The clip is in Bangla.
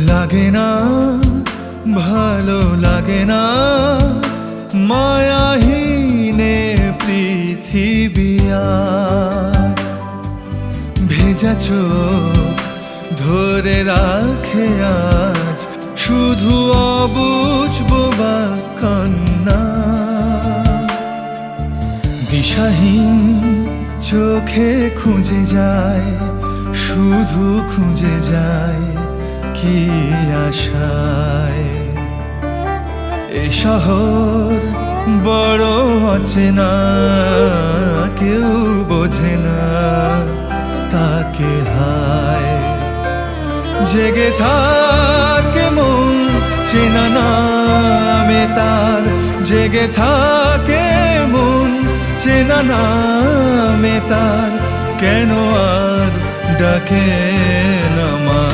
লাগে না, ভালো লাগে না, মায়াহীনে পৃথিবী আর। ভেজা চোখ ধরে রাখে আজ শুধু অবুঝ বোবা কান্না। দিশাহীন চোখে খুঁজে যায়, শুধু খুঁজে যায় কি আশায়। এ শহর বড় অচেনা, কেউ বোঝে না তাকে হায়। জেগে থাকে মন চেনা নামে তার, জেগে থাকে মন চেনা নামে তার, কেন আর ডাকে না মা।